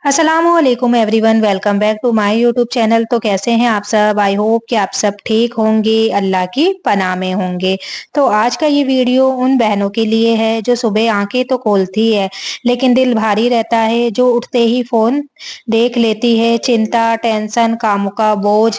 अस्सलामुअलैकुम everyone, welcome back to my YouTube channel. तो कैसे हैं आप सब? आई होप कि आप सब ठीक होंगे, अल्लाह की पनाह में होंगे। तो आज का ये वीडियो उन बहनों के लिए है जो सुबह आंखें तो खोलती है लेकिन दिल भारी रहता है, जो उठते ही फोन देख लेती है। चिंता, टेंशन, कामों का बोझ,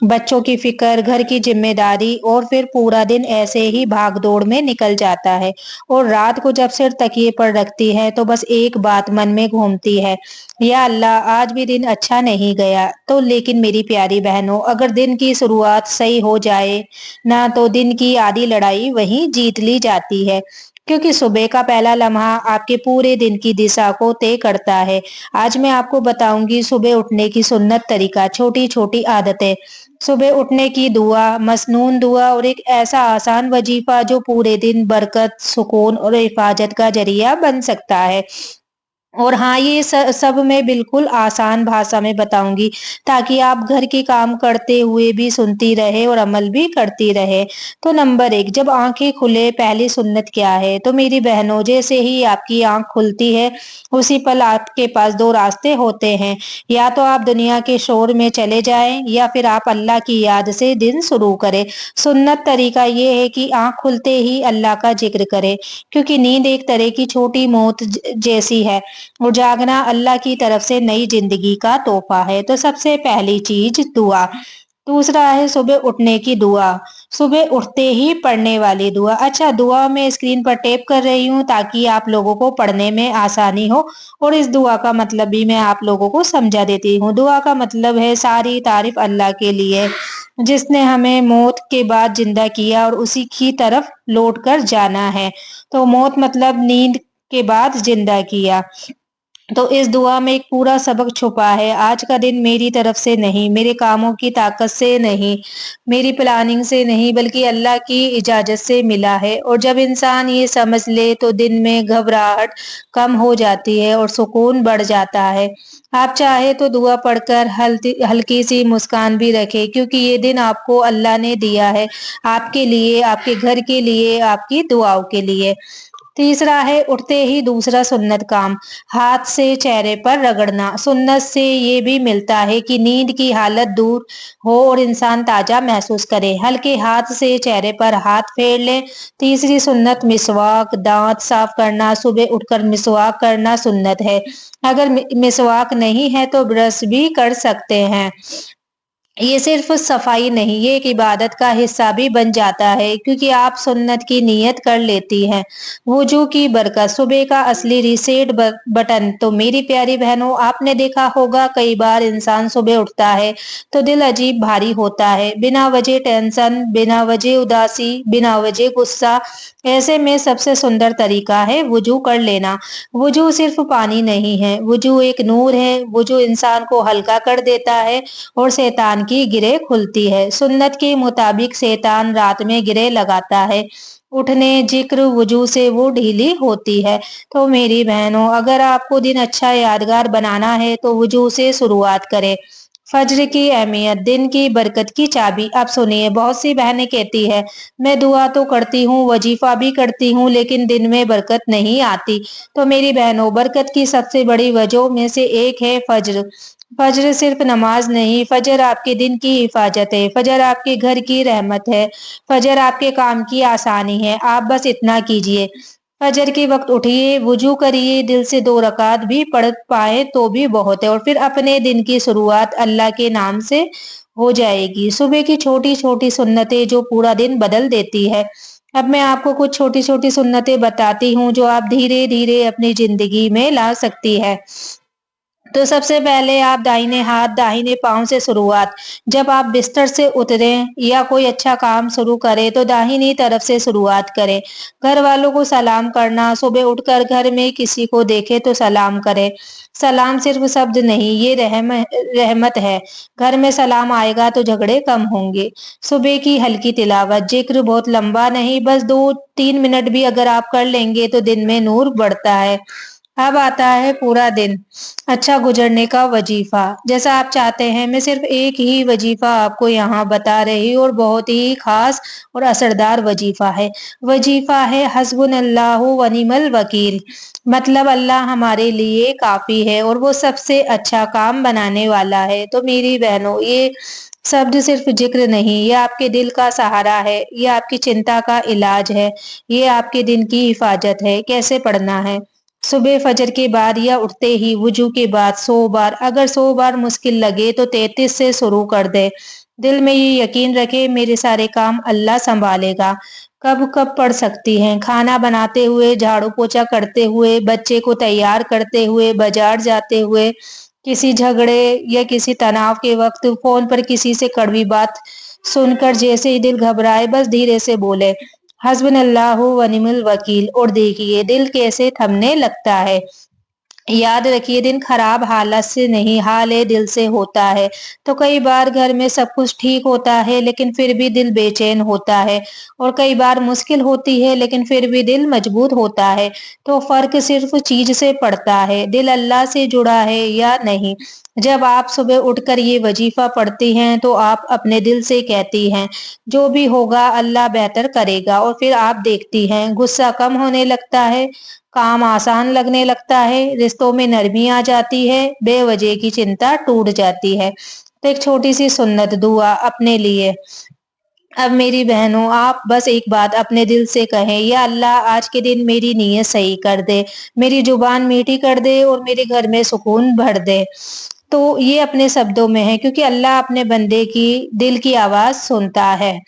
बच्चों की फिक्र, घर की जिम्मेदारी और फिर पूरा दिन ऐसे ही भाग दौड़ में निकल जाता है। और रात को जब सिर तकिए पर रखती है तो बस एक बात मन में घूमती है, या अल्लाह आज भी दिन अच्छा नहीं गया। तो लेकिन मेरी प्यारी बहनों, अगर दिन की शुरुआत सही हो जाए ना तो दिन की आधी लड़ाई वहीं जीत ली जाती है, क्योंकि सुबह का पहला लम्हा आपके पूरे दिन की दिशा को तय करता है। आज मैं आपको बताऊंगी सुबह उठने की सुन्नत तरीका, छोटी छोटी आदतें, सुबह उठने की दुआ, मसनून दुआ और एक ऐसा आसान वजीफा जो पूरे दिन बरकत, सुकून और हिफाजत का जरिया बन सकता है। और हाँ, ये सब मैं बिल्कुल आसान भाषा में बताऊंगी ताकि आप घर के काम करते हुए भी सुनती रहे और अमल भी करती रहे। तो नंबर 1, जब आंखें खुले पहली सुन्नत क्या है? तो मेरी बहनों, जैसे ही आपकी आंख खुलती है उसी पल आपके पास दो रास्ते होते हैं। या तो आप दुनिया के शोर में चले जाएं या फिर आप अल्लाह की याद से दिन शुरू करें। सुन्नत तरीका ये है कि आंख खुलते ही अल्लाह का जिक्र करें, क्योंकि नींद एक तरह की छोटी मौत जैसी है और जागना अल्लाह की तरफ से नई जिंदगी का तोहफा है। तो सबसे पहली चीज दुआ। दूसरा है सुबह उठने की दुआ, सुबह उठते ही पढ़ने वाली दुआ। अच्छा, दुआ मैं स्क्रीन पर टैप कर रही हूँ ताकि आप लोगों को पढ़ने में आसानी हो, और इस दुआ का मतलब भी मैं आप लोगों को समझा देती हूँ। दुआ का मतलब है सारी तारीफ अल्लाह के लिए, जिसने हमें मौत के बाद जिंदा किया और उसी की तरफ लौट कर जाना है। तो मौत मतलब नींद के बाद जिंदा किया। तो इस दुआ में एक पूरा सबक छुपा है। आज का दिन मेरी तरफ से नहीं, मेरे कामों की ताकत से नहीं, मेरी प्लानिंग से नहीं, बल्कि अल्लाह की इजाजत से मिला है। और जब इंसान ये समझ ले तो दिन में घबराहट कम हो जाती है और सुकून बढ़ जाता है। आप चाहे तो दुआ पढ़कर हल्की सी मुस्कान भी रखें, क्योंकि ये दिन आपको अल्लाह ने दिया है, आपके लिए, आपके घर के लिए, आपकी दुआओं के लिए। तीसरा है उठते ही दूसरा सुन्नत काम, हाथ से चेहरे पर रगड़ना। सुन्नत से ये भी मिलता है कि नींद की हालत दूर हो और इंसान ताजा महसूस करे। हल्के हाथ से चेहरे पर हाथ फेर ले। तीसरी सुन्नत मिसवाक, दांत साफ करना। सुबह उठकर मिसवाक करना सुन्नत है। अगर मिसवाक नहीं है तो ब्रश भी कर सकते हैं। ये सिर्फ सफाई नहीं, ये एक इबादत का हिस्सा भी बन जाता है, क्योंकि आप सुन्नत की नियत कर लेती हैं। वुजू की बरकत, सुबह का असली रीसेट बटन। तो मेरी प्यारी बहनों, आपने देखा होगा कई बार इंसान सुबह उठता है तो दिल अजीब भारी होता है, बिना वजह टेंशन, बिना वजह उदासी, बिना वजह गुस्सा। ऐसे में सबसे सुंदर तरीका है वुजू कर लेना। वुजू सिर्फ पानी नहीं है, वुजू एक नूर है। वुजू इंसान को हल्का कर देता है और शैतान की गिरे खुलती है। सुन्नत के मुताबिक शैतान रात में गिरे लगाता है, उठने जिक्र वुजू से वो ढीली होती है। तो मेरी बहनों, अगर आपको दिन अच्छा यादगार बनाना है तो वुजू से शुरुआत करें। फज्र की अहमियत, दिन की बरकत की चाबी। अब सुनिए, बहुत सी बहनें कहती है मैं दुआ तो करती हूँ, वजीफा भी करती हूँ, लेकिन दिन में बरकत नहीं आती। तो मेरी बहनों, बरकत की सबसे बड़ी वजहों में से एक है फज्र। फज्र सिर्फ नमाज नहीं, फजर आपके दिन की हिफाजत है, फजर आपके घर की रहमत है, फजर आपके काम की आसानी है। आप बस इतना कीजिए, फजर के वक्त उठिए, वुजू करिए, दिल से 2 रकात भी पढ़ पाए तो भी बहुत है, और फिर अपने दिन की शुरुआत अल्लाह के नाम से हो जाएगी। सुबह की छोटी छोटी सुन्नतें जो पूरा दिन बदल देती है। अब मैं आपको कुछ छोटी छोटी सुन्नतें बताती हूँ जो आप धीरे धीरे अपनी जिंदगी में ला सकती है। तो सबसे पहले आप दाहिने हाथ दाहिने पांव से शुरुआत। जब आप बिस्तर से उतरें या कोई अच्छा काम शुरू करें तो दाहिनी तरफ से शुरुआत करें। घर वालों को सलाम करना, सुबह उठकर घर में किसी को देखे तो सलाम करें। सलाम सिर्फ शब्द नहीं, ये रहमत है। घर में सलाम आएगा तो झगड़े कम होंगे। सुबह की हल्की तिलावत, जिक्र बहुत लंबा नहीं, बस 2-3 मिनट भी अगर आप कर लेंगे तो दिन में नूर बढ़ता है। अब आता है पूरा दिन अच्छा गुजरने का वजीफा। जैसा आप चाहते हैं मैं सिर्फ एक ही वजीफा आपको यहाँ बता रही हूँ और बहुत ही खास और असरदार वजीफा है। वजीफा है हस्बुनल्लाहु व निअमल वकील। मतलब अल्लाह हमारे लिए काफी है और वो सबसे अच्छा काम बनाने वाला है। तो मेरी बहनों, ये शब्द सिर्फ जिक्र नहीं, ये आपके दिल का सहारा है, ये आपकी चिंता का इलाज है, ये आपके दिन की हिफाजत है। कैसे पढ़ना है? सुबह फजर के बाद या उठते ही वुजू के बाद 100 बार। अगर 100 बार मुश्किल लगे तो 33 से शुरू कर दे। दिल में ये यकीन रखे, मेरे सारे काम अल्लाह संभालेगा। कब कब पढ़ सकती हैं? खाना बनाते हुए, झाड़ू पोछा करते हुए, बच्चे को तैयार करते हुए, बाजार जाते हुए, किसी झगड़े या किसी तनाव के वक्त, फोन पर किसी से कड़वी बात सुनकर जैसे ही दिल घबराए बस धीरे से बोले हस्बुनल्लाहु व निअमल वकील और देखिए दिल कैसे थमने लगता है। याद रखिए दिन खराब हालत से नहीं, हाल है दिल से होता है। तो कई बार घर में सब कुछ ठीक होता है लेकिन फिर भी दिल बेचैन होता है और कई बार मुश्किल होती है लेकिन फिर भी दिल मजबूत होता है। तो फर्क सिर्फ चीज से पड़ता है, दिल अल्लाह से जुड़ा है या नहीं। जब आप सुबह उठकर ये वजीफा पढ़ती हैं तो आप अपने दिल से कहती हैं जो भी होगा अल्लाह बेहतर करेगा, और फिर आप देखती हैं गुस्सा कम होने लगता है, काम आसान लगने लगता है, रिश्तों में नरमी आ जाती है, बेवजह की चिंता टूट जाती है। तो एक छोटी सी सुन्नत दुआ अपने लिए। अब मेरी बहनों, आप बस एक बात अपने दिल से कहें, या अल्लाह आज के दिन मेरी नीयत सही कर दे, मेरी जुबान मीठी कर दे और मेरे घर में सुकून भर दे। तो ये अपने शब्दों में है, क्योंकि अल्लाह अपने बंदे की दिल की आवाज सुनता है।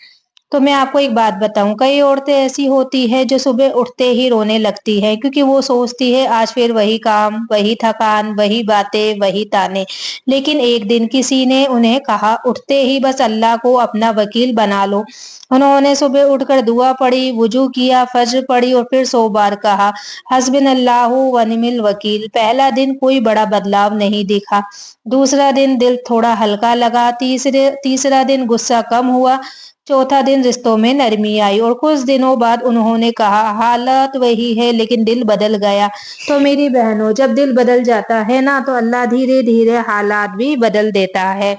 तो मैं आपको एक बात बताऊं, कई औरतें ऐसी होती है जो सुबह उठते ही रोने लगती है, क्योंकि वो सोचती है आज फिर वही काम, वही थकान, वही बातें, वही ताने। लेकिन एक दिन किसी ने उन्हें कहा उठते ही बस अल्लाह को अपना वकील बना लो। उन्होंने सुबह उठकर दुआ पढ़ी, वुजू किया, फज्र पढ़ी और फिर 100 बार कहा हस्बुनल्लाहु व निअमल वकील। पहला दिन कोई बड़ा बदलाव नहीं दिखा, दूसरा दिन दिल थोड़ा हल्का लगा, तीसरा दिन गुस्सा कम हुआ, चौथा दिन रिश्तों में नरमी आई और कुछ दिनों बाद उन्होंने कहा हालात वही है लेकिन दिल बदल गया। तो मेरी बहनों, जब दिल बदल जाता है ना तो अल्लाह धीरे धीरे हालात भी बदल देता है।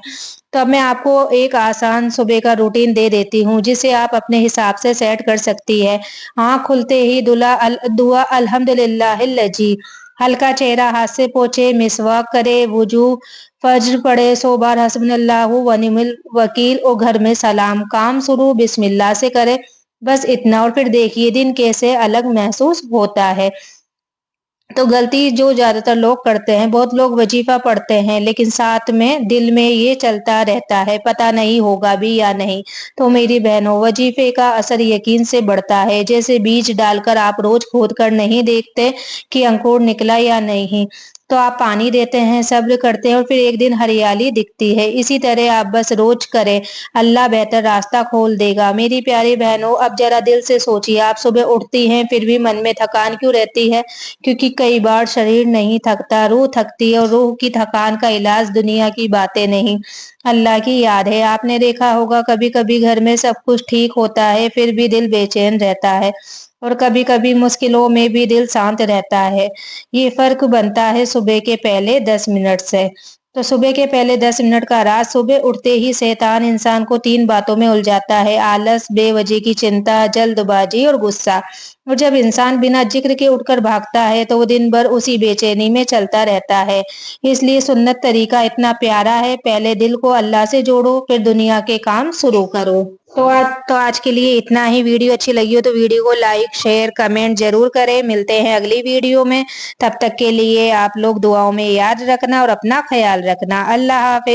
तो अब मैं आपको एक आसान सुबह का रूटीन दे देती हूँ जिसे आप अपने हिसाब से सेट कर सकती है। आँख खुलते ही दुआ अल्हम्दुलिल्लाहिल्लज़ी, हल्का चेहरा हाथ से पोछे, मिसवाक करे, वुजू, फज्र पढ़े, 100 बार हस्बुनल्लाहु व निअमल वकील और घर में सलाम, काम शुरू बिस्मिल्लाह से करे। बस इतना, और फिर देखिए दिन कैसे अलग महसूस होता है। तो गलती जो ज्यादातर लोग करते हैं, बहुत लोग वजीफा पढ़ते हैं लेकिन साथ में दिल में ये चलता रहता है पता नहीं होगा भी या नहीं। तो मेरी बहनों, वजीफे का असर यकीन से बढ़ता है। जैसे बीज डालकर आप रोज खोद कर नहीं देखते कि अंकुर निकला या नहीं, तो आप पानी देते हैं, सब्र करते हैं और फिर एक दिन हरियाली दिखती है। इसी तरह आप बस रोज करें, अल्लाह बेहतर रास्ता खोल देगा। मेरी प्यारी बहनों, अब जरा दिल से सोचिए, आप सुबह उठती हैं फिर भी मन में थकान क्यों रहती है? क्योंकि कई बार शरीर नहीं थकता, रूह थकती है, और रूह की थकान का इलाज दुनिया की बातें नहीं, अल्लाह की याद है। आपने देखा होगा कभी कभी घर में सब कुछ ठीक होता है फिर भी दिल बेचैन रहता है, और कभी कभी मुश्किलों में भी दिल शांत रहता है। ये फर्क बनता है सुबह के पहले 10 मिनट से। तो सुबह के पहले 10 मिनट का राज, सुबह उठते ही शैतान इंसान को 3 बातों में उलझाता है, आलस, बेवजह की चिंता, जल्दबाजी और गुस्सा। और जब इंसान बिना जिक्र के उठकर भागता है तो वो दिन भर उसी बेचैनी में चलता रहता है। इसलिए सुन्नत तरीका इतना प्यारा है, पहले दिल को अल्लाह से जोड़ो फिर दुनिया के काम शुरू करो। तो आज के लिए इतना ही। वीडियो अच्छी लगी हो तो वीडियो को लाइक, शेयर, कमेंट जरूर करें। मिलते हैं अगली वीडियो में, तब तक के लिए आप लोग दुआओं में याद रखना और अपना ख्याल रखना। अल्लाह हाफिज।